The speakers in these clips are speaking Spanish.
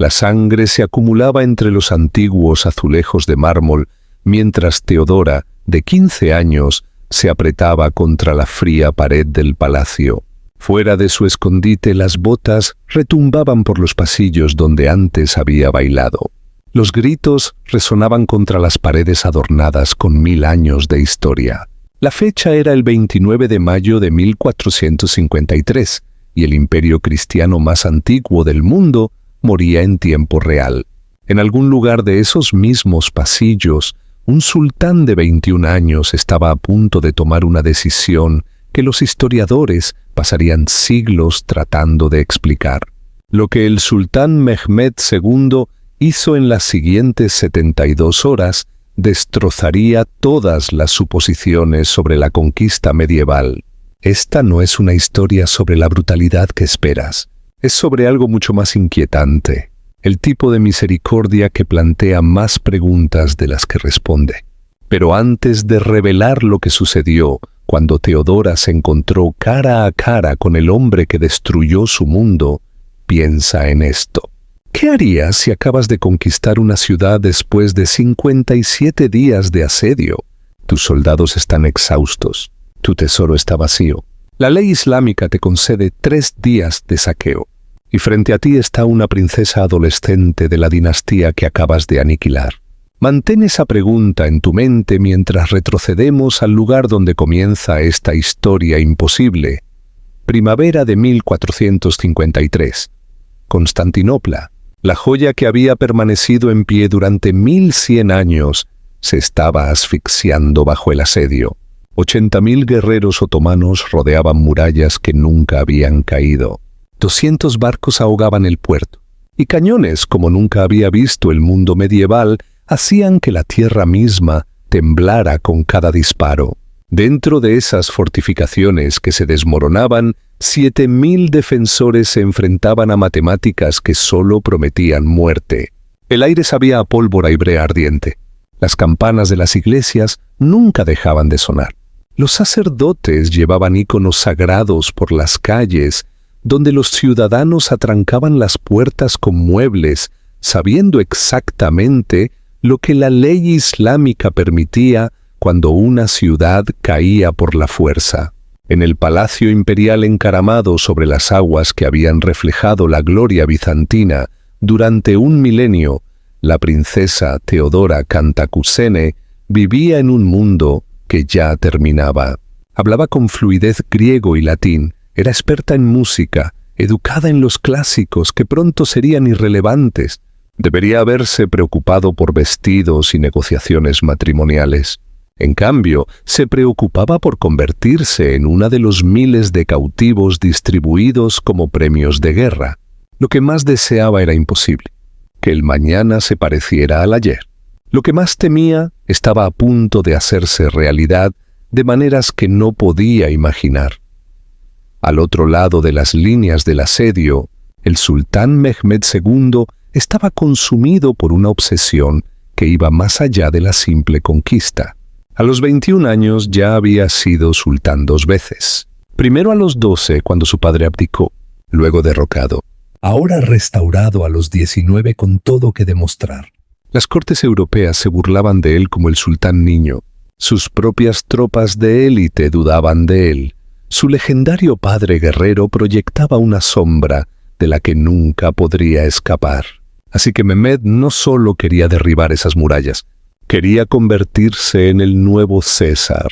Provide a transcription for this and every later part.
La sangre se acumulaba entre los antiguos azulejos de mármol, mientras Teodora, de 15 años, se apretaba contra la fría pared del palacio. Fuera de su escondite, las botas retumbaban por los pasillos donde antes había bailado. Los gritos resonaban contra las paredes adornadas con 1000 años de historia. La fecha era el 29 de mayo de 1453, y el imperio cristiano más antiguo del mundo moría en tiempo real. En algún lugar de esos mismos pasillos, un sultán de 21 años estaba a punto de tomar una decisión que los historiadores pasarían siglos tratando de explicar. Lo que el sultán Mehmed II hizo en las siguientes 72 horas destrozaría todas las suposiciones sobre la conquista medieval. Esta no es una historia sobre la brutalidad que esperas. Es sobre algo mucho más inquietante, el tipo de misericordia que plantea más preguntas de las que responde. Pero antes de revelar lo que sucedió cuando Teodora se encontró cara a cara con el hombre que destruyó su mundo, piensa en esto. ¿Qué harías si acabas de conquistar una ciudad después de 57 días de asedio? Tus soldados están exhaustos, tu tesoro está vacío. La ley islámica te concede 3 días de saqueo, y frente a ti está una princesa adolescente de la dinastía que acabas de aniquilar. Mantén esa pregunta en tu mente mientras retrocedemos al lugar donde comienza esta historia imposible. Primavera de 1453. Constantinopla, la joya que había permanecido en pie durante 1100 años, se estaba asfixiando bajo el asedio. 80.000 guerreros otomanos rodeaban murallas que nunca habían caído. 200 barcos ahogaban el puerto, y cañones como nunca había visto el mundo medieval hacían que la tierra misma temblara con cada disparo. Dentro de esas fortificaciones que se desmoronaban, 7.000 defensores se enfrentaban a matemáticas que solo prometían muerte. El aire sabía a pólvora y brea ardiente. Las campanas de las iglesias nunca dejaban de sonar. Los sacerdotes llevaban íconos sagrados por las calles, donde los ciudadanos atrancaban las puertas con muebles, sabiendo exactamente lo que la ley islámica permitía cuando una ciudad caía por la fuerza. En el palacio imperial encaramado sobre las aguas que habían reflejado la gloria bizantina durante un milenio, la princesa Teodora Cantacuzene vivía en un mundo que ya terminaba. Hablaba con fluidez griego y latín, era experta en música, educada en los clásicos que pronto serían irrelevantes. Debería haberse preocupado por vestidos y negociaciones matrimoniales. En cambio, se preocupaba por convertirse en una de los miles de cautivos distribuidos como premios de guerra. Lo que más deseaba era imposible, que el mañana se pareciera al ayer. Lo que más temía estaba a punto de hacerse realidad de maneras que no podía imaginar. Al otro lado de las líneas del asedio, el sultán Mehmed II estaba consumido por una obsesión que iba más allá de la simple conquista. A los 21 años ya había sido sultán 2 veces. Primero a los 12, cuando su padre abdicó, luego derrocado. Ahora restaurado a los 19 con todo que demostrar. Las cortes europeas se burlaban de él como el sultán niño. Sus propias tropas de élite dudaban de él. Su legendario padre guerrero proyectaba una sombra de la que nunca podría escapar. Así que Mehmed no solo quería derribar esas murallas, quería convertirse en el nuevo César,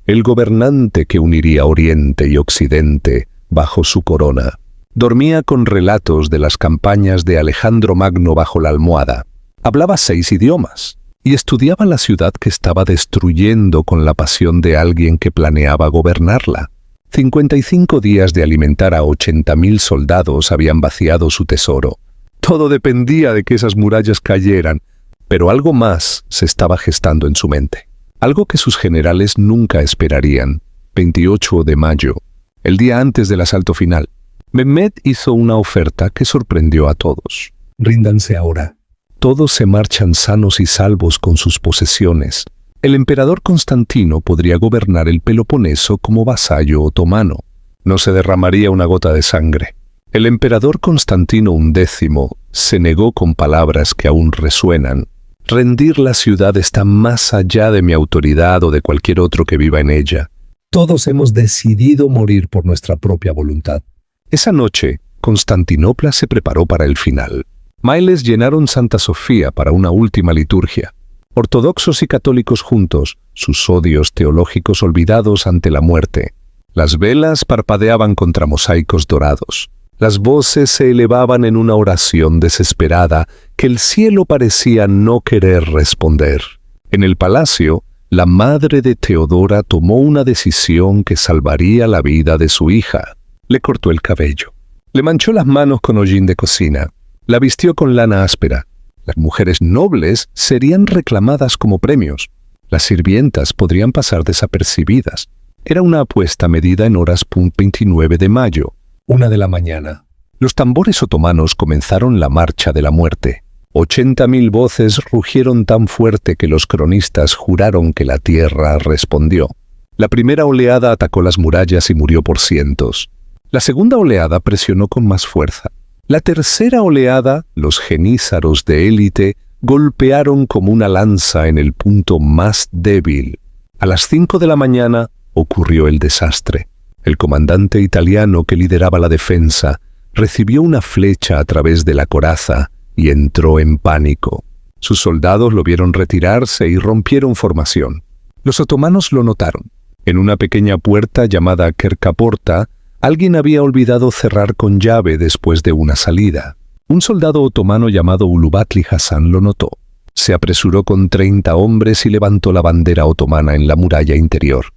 el gobernante que uniría Oriente y Occidente bajo su corona. Dormía con relatos de las campañas de Alejandro Magno bajo la almohada. Hablaba 6 idiomas y estudiaba la ciudad que estaba destruyendo con la pasión de alguien que planeaba gobernarla. 55 días de alimentar a 80.000 soldados habían vaciado su tesoro. Todo dependía de que esas murallas cayeran, pero algo más se estaba gestando en su mente. Algo que sus generales nunca esperarían. 28 de mayo, el día antes del asalto final. Mehmed hizo una oferta que sorprendió a todos. Ríndanse ahora. Todos se marchan sanos y salvos con sus posesiones. El emperador Constantino podría gobernar el Peloponeso como vasallo otomano. No se derramaría una gota de sangre. El emperador Constantino X se negó con palabras que aún resuenan: rendir la ciudad está más allá de mi autoridad o de cualquier otro que viva en ella. Todos hemos decidido morir por nuestra propia voluntad. Esa noche, Constantinopla se preparó para el final. Miles llenaron Santa Sofía para una última liturgia. Ortodoxos y católicos juntos, sus odios teológicos olvidados ante la muerte. Las velas parpadeaban contra mosaicos dorados. Las voces se elevaban en una oración desesperada que el cielo parecía no querer responder. En el palacio, la madre de Teodora tomó una decisión que salvaría la vida de su hija. Le cortó el cabello. Le manchó las manos con hollín de cocina. La vistió con lana áspera. Las mujeres nobles serían reclamadas como premios. Las sirvientas podrían pasar desapercibidas. Era una apuesta medida en horas. 29 de mayo, 1 de la mañana. Los tambores otomanos comenzaron la marcha de la muerte. 80.000 voces rugieron tan fuerte que los cronistas juraron que la tierra respondió. La primera oleada atacó las murallas y murió por cientos. La segunda oleada presionó con más fuerza. La tercera oleada, los genízaros de élite, golpearon como una lanza en el punto más débil. A las 5 de la mañana ocurrió el desastre. El comandante italiano que lideraba la defensa recibió una flecha a través de la coraza y entró en pánico. Sus soldados lo vieron retirarse y rompieron formación. Los otomanos lo notaron. En una pequeña puerta llamada Kerkaporta, alguien había olvidado cerrar con llave después de una salida. Un soldado otomano llamado Ulubatli Hasan lo notó. Se apresuró con 30 hombres y levantó la bandera otomana en la muralla interior.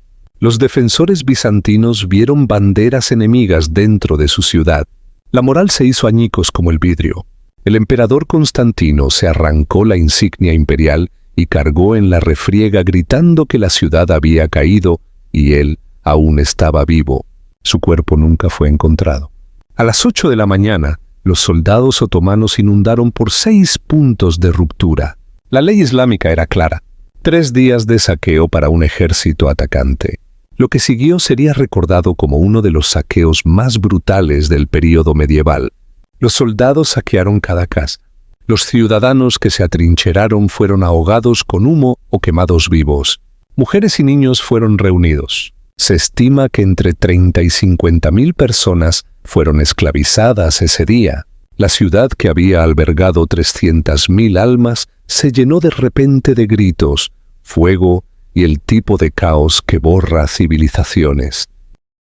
Los defensores bizantinos vieron banderas enemigas dentro de su ciudad. La moral se hizo añicos como el vidrio. El emperador Constantino se arrancó la insignia imperial y cargó en la refriega gritando que la ciudad había caído y él aún estaba vivo. Su cuerpo nunca fue encontrado. A las 8 de la mañana, los soldados otomanos inundaron por 6 puntos de ruptura. La ley islámica era clara: 3 días de saqueo para un ejército atacante. Lo que siguió sería recordado como uno de los saqueos más brutales del período medieval. Los soldados saquearon cada casa. Los ciudadanos que se atrincheraron fueron ahogados con humo o quemados vivos. Mujeres y niños fueron reunidos. Se estima que entre 30 y 50.000 personas fueron esclavizadas ese día. La ciudad, que había albergado 300.000 almas, se llenó de repente de gritos, fuego y el tipo de caos que borra civilizaciones.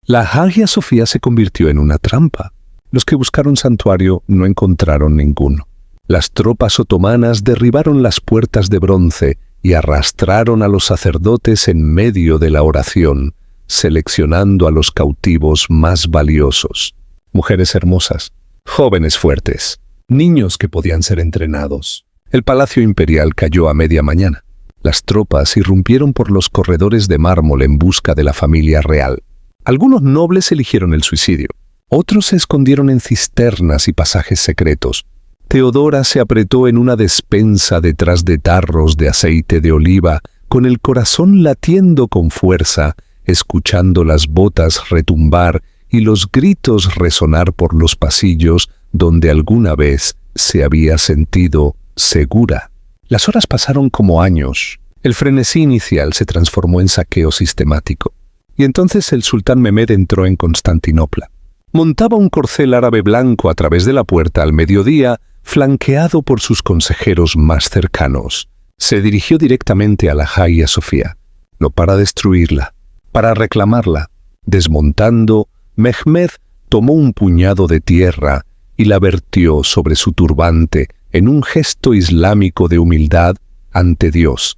La Hagia Sofía se convirtió en una trampa. Los que buscaron santuario no encontraron ninguno. Las tropas otomanas derribaron las puertas de bronce y arrastraron a los sacerdotes en medio de la oración, seleccionando a los cautivos más valiosos. Mujeres hermosas, jóvenes fuertes, niños que podían ser entrenados. El palacio imperial cayó a media mañana. Las tropas irrumpieron por los corredores de mármol en busca de la familia real. Algunos nobles eligieron el suicidio. Otros se escondieron en cisternas y pasajes secretos. Teodora se apretó en una despensa detrás de tarros de aceite de oliva, con el corazón latiendo con fuerza, escuchando las botas retumbar y los gritos resonar por los pasillos donde alguna vez se había sentido segura. Las horas pasaron como años. El frenesí inicial se transformó en saqueo sistemático. Y entonces el sultán Mehmed entró en Constantinopla. Montaba un corcel árabe blanco a través de la puerta al mediodía, flanqueado por sus consejeros más cercanos. Se dirigió directamente a la Hagia Sofía, no para destruirla, para reclamarla. Desmontando, Mehmed tomó un puñado de tierra y la vertió sobre su turbante en un gesto islámico de humildad ante Dios.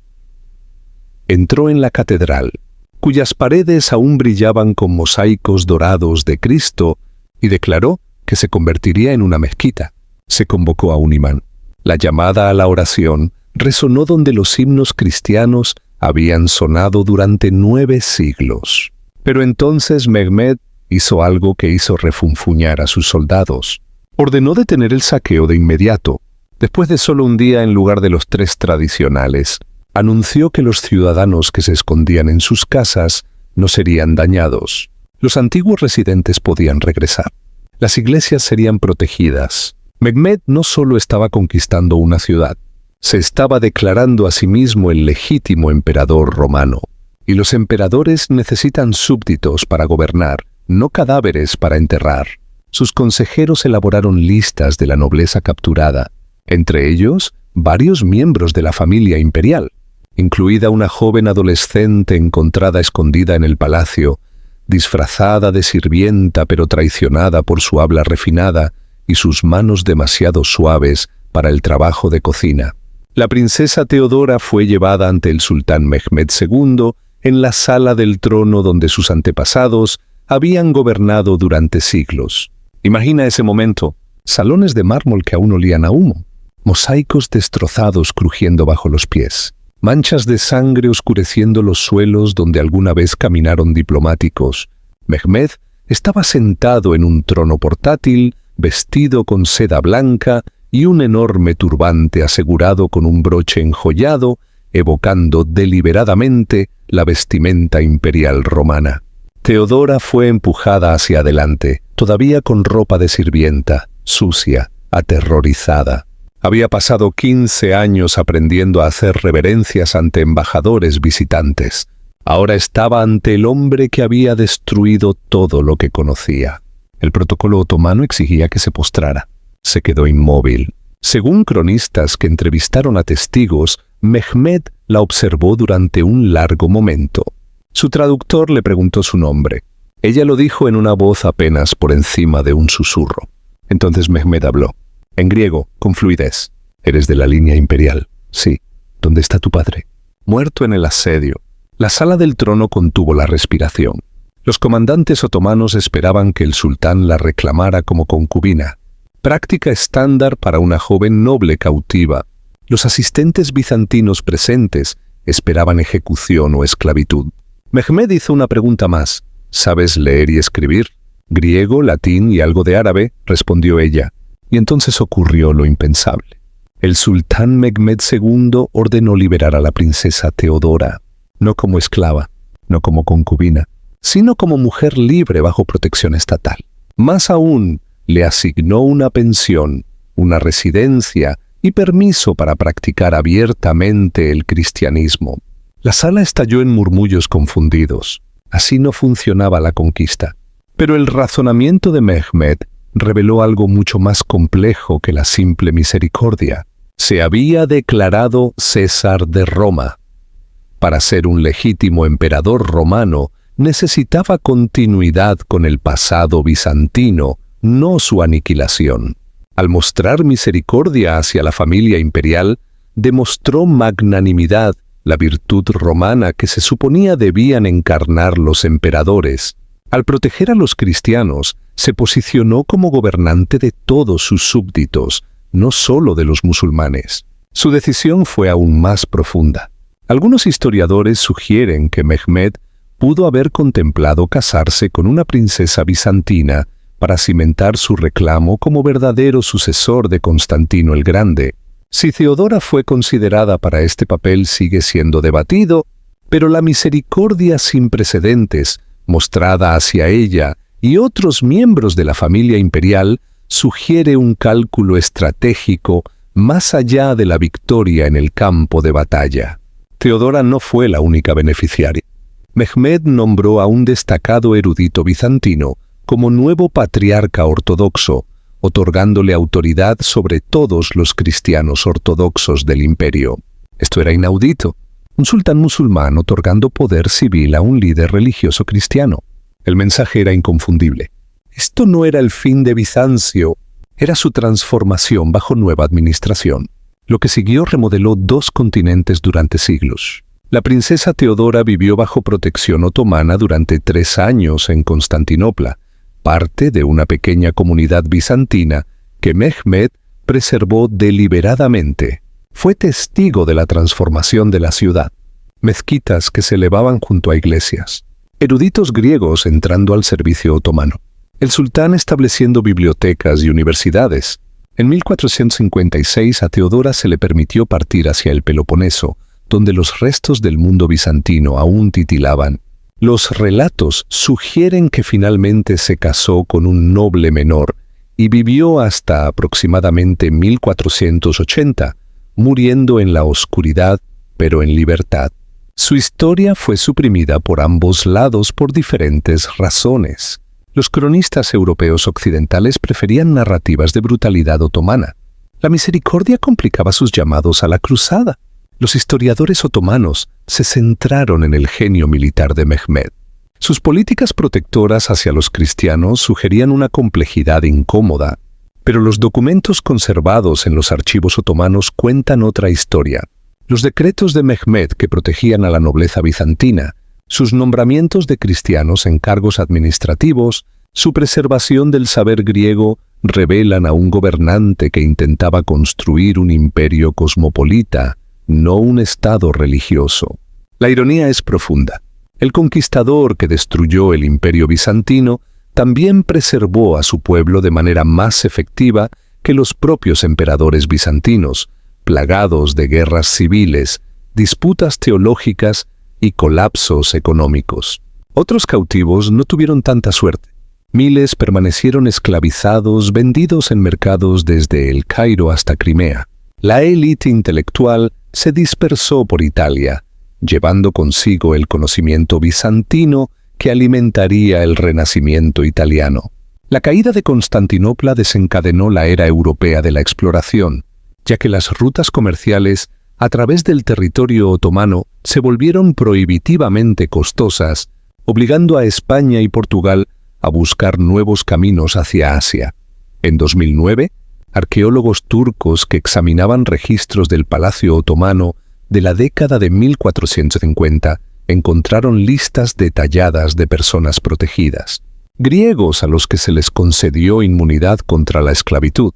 Entró en la catedral, cuyas paredes aún brillaban con mosaicos dorados de Cristo, y declaró que se convertiría en una mezquita. Se convocó a un imán. La llamada a la oración resonó donde los himnos cristianos habían sonado durante 9 siglos. Pero entonces Mehmed hizo algo que hizo refunfuñar a sus soldados. Ordenó detener el saqueo de inmediato. Después de solo un día en lugar de los 3 tradicionales, anunció que los ciudadanos que se escondían en sus casas no serían dañados. Los antiguos residentes podían regresar. Las iglesias serían protegidas. Mehmed no solo estaba conquistando una ciudad, se estaba declarando a sí mismo el legítimo emperador romano. Y los emperadores necesitan súbditos para gobernar, no cadáveres para enterrar. Sus consejeros elaboraron listas de la nobleza capturada, entre ellos varios miembros de la familia imperial, incluida una joven adolescente encontrada escondida en el palacio, disfrazada de sirvienta pero traicionada por su habla refinada y sus manos demasiado suaves para el trabajo de cocina. La princesa Teodora fue llevada ante el sultán Mehmed II en la sala del trono donde sus antepasados habían gobernado durante siglos. Imagina ese momento, salones de mármol que aún olían a humo, mosaicos destrozados crujiendo bajo los pies, manchas de sangre oscureciendo los suelos donde alguna vez caminaron diplomáticos. Mehmed estaba sentado en un trono portátil, vestido con seda blanca y un enorme turbante asegurado con un broche enjollado, evocando deliberadamente la vestimenta imperial romana. Teodora fue empujada hacia adelante, todavía con ropa de sirvienta, sucia, aterrorizada. Había pasado 15 años aprendiendo a hacer reverencias ante embajadores visitantes. Ahora estaba ante el hombre que había destruido todo lo que conocía. El protocolo otomano exigía que se postrara. Se quedó inmóvil. Según cronistas que entrevistaron a testigos, Mehmed la observó durante un largo momento. Su traductor le preguntó su nombre. Ella lo dijo en una voz apenas por encima de un susurro. Entonces Mehmed habló. En griego, con fluidez. ¿Eres de la línea imperial? Sí. ¿Dónde está tu padre? Muerto en el asedio. La sala del trono contuvo la respiración. Los comandantes otomanos esperaban que el sultán la reclamara como concubina, práctica estándar para una joven noble cautiva. Los asistentes bizantinos presentes esperaban ejecución o esclavitud. Mehmed hizo una pregunta más. ¿Sabes leer y escribir? Griego, latín y algo de árabe, respondió ella. Y entonces ocurrió lo impensable. El sultán Mehmed II ordenó liberar a la princesa Teodora, no como esclava, no como concubina, sino como mujer libre bajo protección estatal. Más aún, le asignó una pensión, una residencia y permiso para practicar abiertamente el cristianismo. La sala estalló en murmullos confundidos. Así no funcionaba la conquista. Pero el razonamiento de Mehmed reveló algo mucho más complejo que la simple misericordia. Se había declarado César de Roma. Para ser un legítimo emperador romano, necesitaba continuidad con el pasado bizantino, no su aniquilación. Al mostrar misericordia hacia la familia imperial, demostró magnanimidad, la virtud romana que se suponía debían encarnar los emperadores. Al proteger a los cristianos, se posicionó como gobernante de todos sus súbditos, no solo de los musulmanes. Su decisión fue aún más profunda. Algunos historiadores sugieren que Mehmed pudo haber contemplado casarse con una princesa bizantina para cimentar su reclamo como verdadero sucesor de Constantino el Grande. Si Teodora fue considerada para este papel sigue siendo debatido, pero la misericordia sin precedentes mostrada hacia ella y otros miembros de la familia imperial sugiere un cálculo estratégico más allá de la victoria en el campo de batalla. Teodora no fue la única beneficiaria. Mehmed nombró a un destacado erudito bizantino como nuevo patriarca ortodoxo, otorgándole autoridad sobre todos los cristianos ortodoxos del imperio. Esto era inaudito. Un sultán musulmán otorgando poder civil a un líder religioso cristiano. El mensaje era inconfundible. Esto no era el fin de Bizancio, era su transformación bajo nueva administración. Lo que siguió remodeló 2 continentes durante siglos. La princesa Teodora vivió bajo protección otomana durante 3 años en Constantinopla, parte de una pequeña comunidad bizantina que Mehmed preservó deliberadamente. Fue testigo de la transformación de la ciudad. Mezquitas que se elevaban junto a iglesias. Eruditos griegos entrando al servicio otomano. El sultán estableciendo bibliotecas y universidades. En 1456 a Teodora se le permitió partir hacia el Peloponeso, donde los restos del mundo bizantino aún titilaban. Los relatos sugieren que finalmente se casó con un noble menor y vivió hasta aproximadamente 1480, muriendo en la oscuridad, pero en libertad. Su historia fue suprimida por ambos lados por diferentes razones. Los cronistas europeos occidentales preferían narrativas de brutalidad otomana. La misericordia complicaba sus llamados a la cruzada. Los historiadores otomanos se centraron en el genio militar de Mehmed. Sus políticas protectoras hacia los cristianos sugerían una complejidad incómoda, pero los documentos conservados en los archivos otomanos cuentan otra historia. Los decretos de Mehmed que protegían a la nobleza bizantina, sus nombramientos de cristianos en cargos administrativos, su preservación del saber griego revelan a un gobernante que intentaba construir un imperio cosmopolita, no un estado religioso. La ironía es profunda. El conquistador que destruyó el imperio bizantino también preservó a su pueblo de manera más efectiva que los propios emperadores bizantinos, plagados de guerras civiles, disputas teológicas y colapsos económicos. Otros cautivos no tuvieron tanta suerte. Miles permanecieron esclavizados, vendidos en mercados desde El Cairo hasta Crimea. La élite intelectual se dispersó por Italia, llevando consigo el conocimiento bizantino que alimentaría el renacimiento italiano. La caída de Constantinopla desencadenó la era europea de la exploración, ya que las rutas comerciales a través del territorio otomano se volvieron prohibitivamente costosas, obligando a España y Portugal a buscar nuevos caminos hacia Asia. En 2009, arqueólogos turcos que examinaban registros del Palacio Otomano de la década de 1450 encontraron listas detalladas de personas protegidas. Griegos a los que se les concedió inmunidad contra la esclavitud.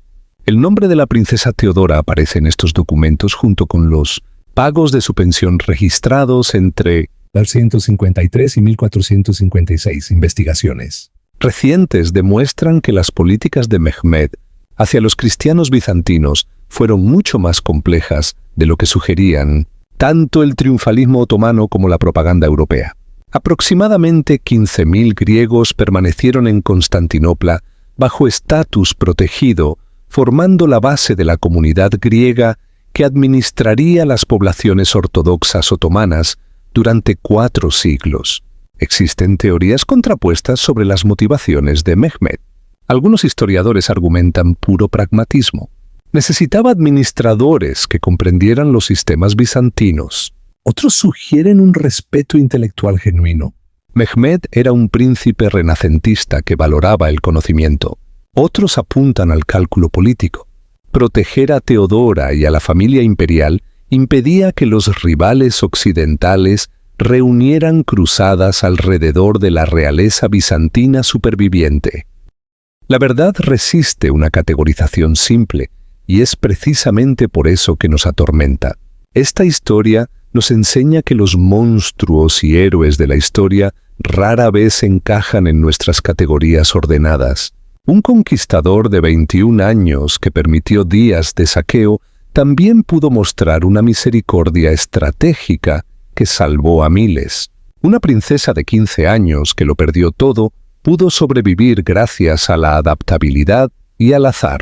El nombre de la princesa Teodora aparece en estos documentos junto con los pagos de su pensión registrados entre 1153 y 1456 investigaciones. Recientes demuestran que las políticas de Mehmed hacia los cristianos bizantinos fueron mucho más complejas de lo que sugerían tanto el triunfalismo otomano como la propaganda europea. Aproximadamente 15.000 griegos permanecieron en Constantinopla bajo estatus protegido, formando la base de la comunidad griega que administraría las poblaciones ortodoxas otomanas durante 4 siglos. Existen teorías contrapuestas sobre las motivaciones de Mehmed. Algunos historiadores argumentan puro pragmatismo. Necesitaba administradores que comprendieran los sistemas bizantinos. Otros sugieren un respeto intelectual genuino. Mehmed era un príncipe renacentista que valoraba el conocimiento. Otros apuntan al cálculo político. Proteger a Teodora y a la familia imperial impedía que los rivales occidentales reunieran cruzadas alrededor de la realeza bizantina superviviente. La verdad resiste una categorización simple, y es precisamente por eso que nos atormenta. Esta historia nos enseña que los monstruos y héroes de la historia rara vez encajan en nuestras categorías ordenadas. Un conquistador de 21 años que permitió días de saqueo también pudo mostrar una misericordia estratégica que salvó a miles. Una princesa de 15 años que lo perdió todo pudo sobrevivir gracias a la adaptabilidad y al azar.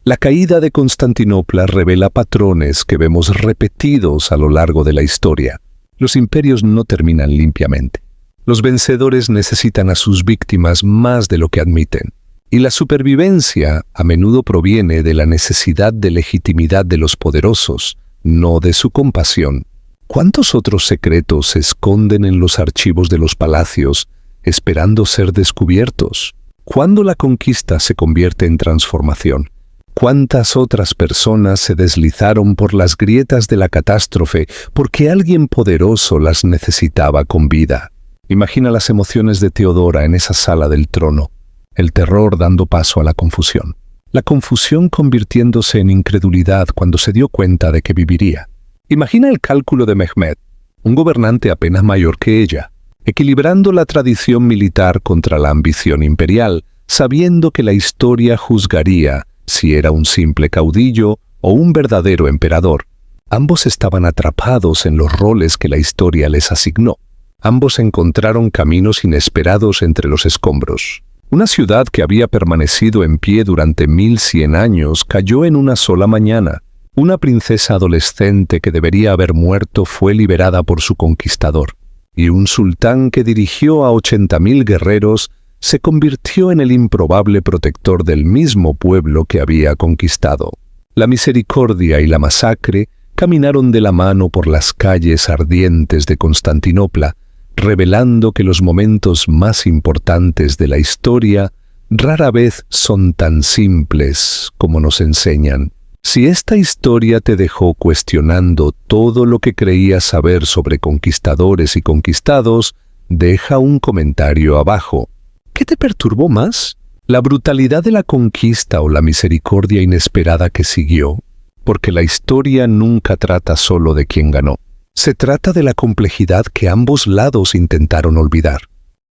La caída de Constantinopla revela patrones que vemos repetidos a lo largo de la historia. Los imperios no terminan limpiamente. Los vencedores necesitan a sus víctimas más de lo que admiten. Y la supervivencia a menudo proviene de la necesidad de legitimidad de los poderosos, no de su compasión. ¿Cuántos otros secretos se esconden en los archivos de los palacios, esperando ser descubiertos? ¿Cuándo la conquista se convierte en transformación? ¿Cuántas otras personas se deslizaron por las grietas de la catástrofe porque alguien poderoso las necesitaba con vida? Imagina las emociones de Teodora en esa sala del trono, el terror dando paso a la confusión. La confusión convirtiéndose en incredulidad cuando se dio cuenta de que viviría. Imagina el cálculo de Mehmed, un gobernante apenas mayor que ella, equilibrando la tradición militar contra la ambición imperial, sabiendo que la historia juzgaría si era un simple caudillo o un verdadero emperador. Ambos estaban atrapados en los roles que la historia les asignó. Ambos encontraron caminos inesperados entre los escombros. Una ciudad que había permanecido en pie durante 1100 años cayó en una sola mañana. Una princesa adolescente que debería haber muerto fue liberada por su conquistador, y un sultán que dirigió a 80.000 guerreros se convirtió en el improbable protector del mismo pueblo que había conquistado. La misericordia y la masacre caminaron de la mano por las calles ardientes de Constantinopla, revelando que los momentos más importantes de la historia rara vez son tan simples como nos enseñan. Si esta historia te dejó cuestionando todo lo que creías saber sobre conquistadores y conquistados, deja un comentario abajo. ¿Qué te perturbó más? ¿La brutalidad de la conquista o la misericordia inesperada que siguió? Porque la historia nunca trata solo de quién ganó. Se trata de la complejidad que ambos lados intentaron olvidar.